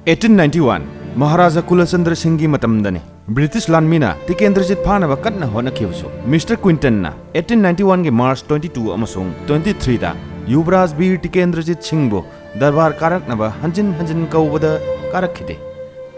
1891 Maharaja Kulachandra Singhgi matamdani British landmina Tikendrajit phanaba kanna honakhibasu Mr. Quinton na 1891 ge March 22 amasung 23 da Yuvraj Bir Tikendrajit Singhbu darbar karaknaba hanjin kaubada karakhide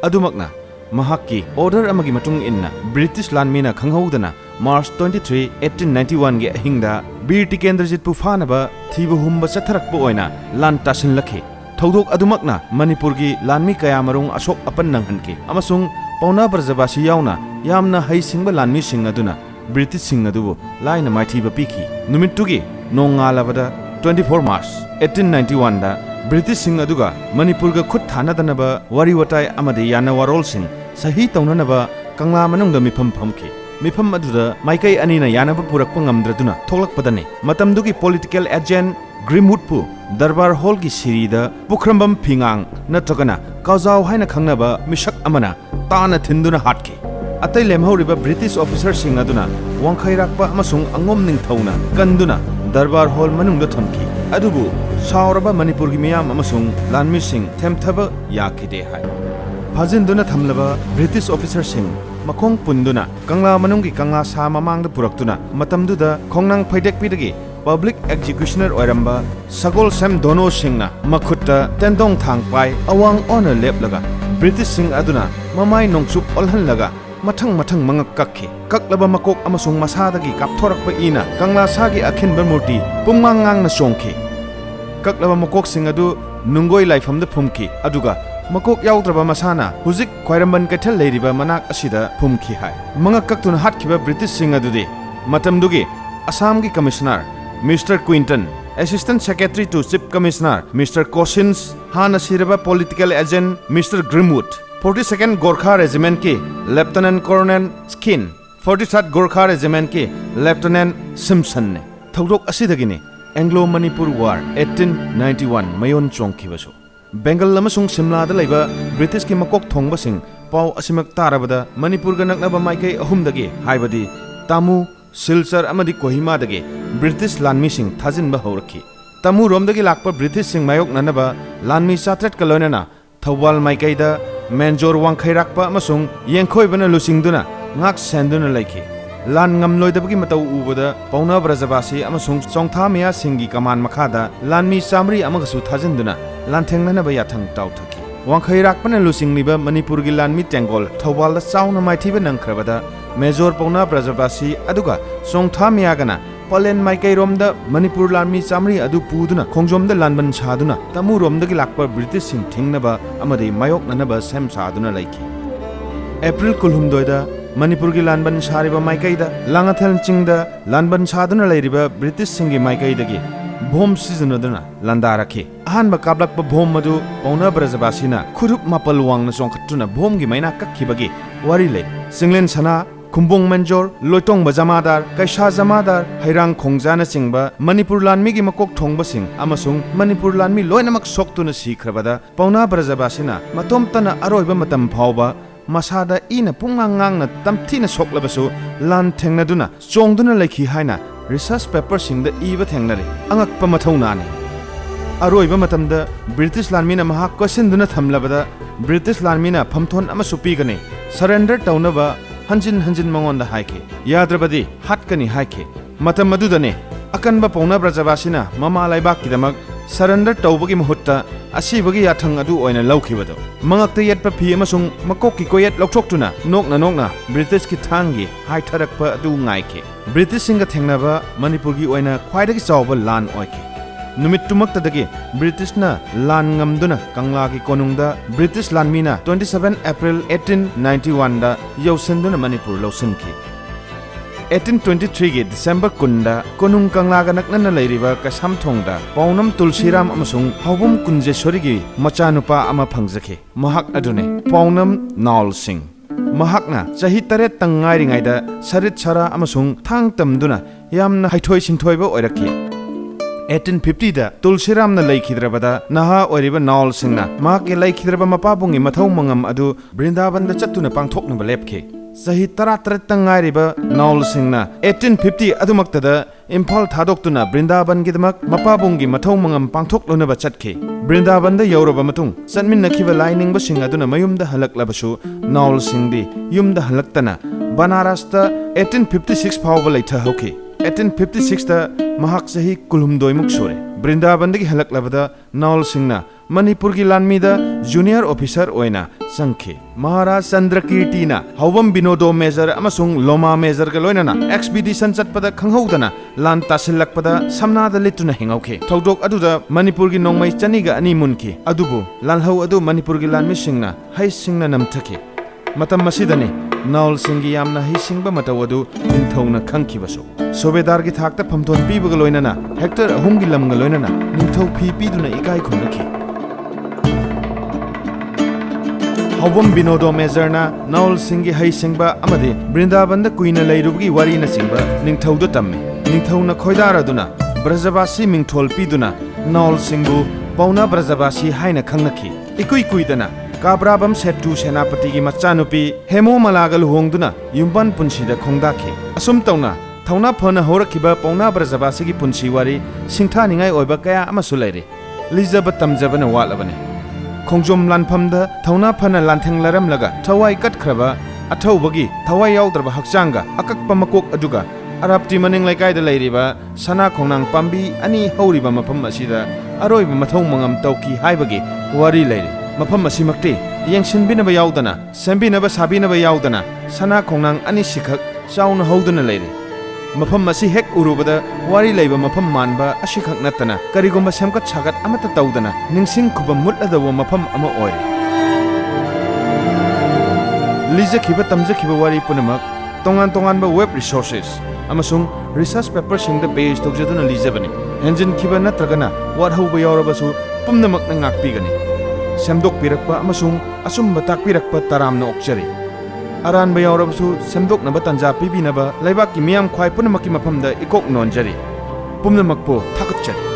adumakna mahakki order amagi matung inna British landmina khanghaudana March 23 1891 ge ahingda Bir Tikendrajit pu phanaba thiba humba chatharakpa oina lan tasin lakhi Thaudok adumakna Manipur gi lanmi kaya marung asok apan nanghanki amasung pauna barjabasi yauna yamna hai singba lanmi sing aduna British sing adubu laina maithiba piki numittugi nongalabada 24 March 1891 da British sing aduga Manipur ga khut thanadanaba wari watai amade yana warol sing sahi taunanaba kangla manungda mifam phamki mifam aduda maikai anina yanaba purakpa ngamdraduna thoklakpadani matamdugi political agent Grimwoodpu Darbar Hall ki sirida Pukhrambam Pingang natragana Kauzau haina khangnaba mishak amana tana thinduna hatki atai lemhauriba British officer sing aduna wangkhairakpa amasung angom ningthauna kanduna Darbar Hall manungda thamki adubu sauraba Manipur gi miyam amasung lanmi sing themthaba yakide hai phajinduna thamlaba British officer sing makhong punduna kangla manunggi kangla sa mamangda puraktuna matamduda khongnang phaidek pidagi Public Executioner oiramba Sagol Sam Dono Singna Makutta Tendong Thang Pai Awang Honor Leplaga British Sing Aduna Mamai Nongsup Olhan Laga Matang Mangak Kakki Kaklaba Makok Amasung Masadagi Kapthorakpa Ina Kangla Sagi Akhin Bermurti Pummangang na Songki Kaklaba Makok Sing Adu Nungoi Laifam the Pumki Aduga Makok Yautraba Masana Huzik Kwairamban Katel Ladiba Manak Asida Pumki Hai Mangak Kaktun Hatkiba British Sing Adudi Matamdugi Assam gi Commissioner Mr. Quinton, Assistant Secretary to Chief Commissioner, Mr. Cossins, Hana Siraba Political Agent, Mr. Grimwood, 42nd Gorkha Regiment ke Lieutenant Colonel Skin, 43rd Gorkha Regiment ke Lieutenant Simpson ne. Thaudok asidagini Anglo Manipur War 1891 mayon chongkibasu. Bengal amasung Simla da laiba British ki makok thongba sing pau asimak tarabada Manipur ga naknaba maikai ahumdagi haibadi Tamu Silchar amadi Kohima dagi British landmi sing thajinba haurakhi tamu romdagi lakpa British sing mayok nanaba landmi satret kalonena thawal maikaida menjor wangkhairakpa amasung yengkhoibana lusingduna ngak senduna laiki lan ngamloidabagi matau ubada pauna brajabasi amasung chongtha meya singi kaman makhada landmi samri amagasu thajinduna lanthengnanaba yathang tauthaki wangkhairakpana lusingniba Manipur gi landmi tengol thawal da chauna maithiba nangkhrabada Major Pauna Brajabasi aduga Songtha Miyagana Palen Maikai Romda Manipur Landmi Chamri adu puduna Khongjom da lanban chaduna tamu romdagi lakpa British sing thingnaba amadi mayok nanaba sem chaduna laiki April kulhumdoida Manipur gi lanban chariba Maikai da Langathel chingda lanban chaduna lairiba British singi Maikai dagi bom seasonaduna landarakhi ahanba kablakpa bom madu Pauna Brajabasina khurup mapal wangna songkhatuna bom gi maina kakkibagi wari lei Singlen sana Kumbung Manjor, Lotong Bazamadar, Kaisha Zamadar, Hairang Khongjana Singba, Manipur Landmi gi makok thongba sing, amasung Manipur Landmi loinamak soktuna sikrabada, Pauna Brajabasina, matomtana aroiba matam phauba, masada ina pungangang tamthina soklabasu, lan thengnaduna, chongduna laiki haina, research paper singda iba thengnari, angakpa mathaunani. Aroiba matamda British Landmi na mahak kwasinduna thamlabada, British Landmi na phamthon amasu pigani, surrender taunaba Hanjin mangonda haike yadrabadi hatkani haike matam madudane akanba Pauna Brajabasina mama laibak kidamak surrender tawbagi mahutta asibagi yathang adu oina laukhibado mangakta yetpa phi amasung makokki koyet lokchoktuna nokna British ki thangi haitharakpa adu ngaike British singa thengnaba Manipur gi oina khwaidagi chawba lan oike numit tumaktadagi British na lan ngamduna kangla ki konungda British landmina 27 April 1891 da yausenduna Manipur lausanki 1823 gi December kunda konung kangla ga naknana lairiba kasam thongda paunam tulsiram amasung hawbum kunjesori gi machanupa ama phangjakhe mahak adune paunam naul singh mahakna chahi tare tangai ringaida sarit sara amasung thang tamduna yamna haithoi singthoiba oirakhi 1850 da Tulsiram na laikhidrabada naha oriba Naul Singna mahake laikhidraba mapabungi mathau mangam adu Brindaban da chattuna pangthoknaba lepkhe Sahi taratrat ngairiba naul singna 1850 adumaktada Imphal thadoktunna Brindaban gidamak mapabunggi mathau mangam pangthok lonaba chatke. Brindaban da yauraba matung chanminnakhiba lainingba sing aduna mayumda halaklabasu naul singdi yumda halaktana Banarasta 1856 phawba leitha hoki. 1856 da mahak sahi kulhumdoimuk sore. Brindaban dagi halaklabada naul singna Manipur gi lanmi da junior officer oina sangkhe. Maharaj Chandrakirti na hawam binodo major amasung loma major ga loinana expedition chatpada khanghaudana lan tasilakpada samna da lituna hingauke. Thodok aduda Manipur gi nongmai chani ga ani munki. Adubu lanhau adu Manipur gi lanmi singna hai singna namthake. Matam masidani naul singi yamna hi singba matawadu ningthona khangkibasu. Sobedar gi thakta phamthon pibaga loinana hector ahum gi lamga loinana ningthau phi piduna ikai khonaki. Hawam binodo mezarna naul singi hai singba amadi Brindaban da kuina leirugi wari na singba ningthau do tamme. Ningthau na khoidara duna Brajabasi mingthol piduna naul singbu pauna Brajabasi haina khangnaki. Ikui kuidana Kabrabam Setu Senapati gi machanupi Hemo Malagal hongduna yumban punsida khongdakhe. Asum tauna Thauna phana horakhiba pauna Brajabasi gi punsi wari singtha ningai oiba kaya amasu leire. Lizaba tamjabana walabane. Khongjom lanphamda thauna phana lantheng laram laga thawai katkraba athawbagi thawai yawdraba hakchanga akakpa makok aduga arapti maning laikai da leiriba sana khongnang pambi ani hauriba mafam asida aroiba mathau mangam tauki haibagi wari leire. Mafam asimakti yengsinbinaba yawdana sembinaba sabinaba yawdana sana khongnang ani sikhak chauna hauduna leire. Mafam asi hek urubada wari leiba mafam manba asikhak natana karigomba semkat sagat amata tawdana ningsing khubam mutladaba mafam ama oire. Lijakhiba tamjakhiba wari punamak tongan-tonganba web resources amasung research paper singda page tawjaduna lijabani. Engine khiba natragana warhauba yawrabasu pumnamakna ngakpigani. Semdokpirakpa amasung asumba takpirakpa taramna okjari. Aranba yawrabasu semdoknaba tanja pibinaba laibakki miyam khwai punamakki mafamda ikok nonjari. Pumnamakpo thakatjari.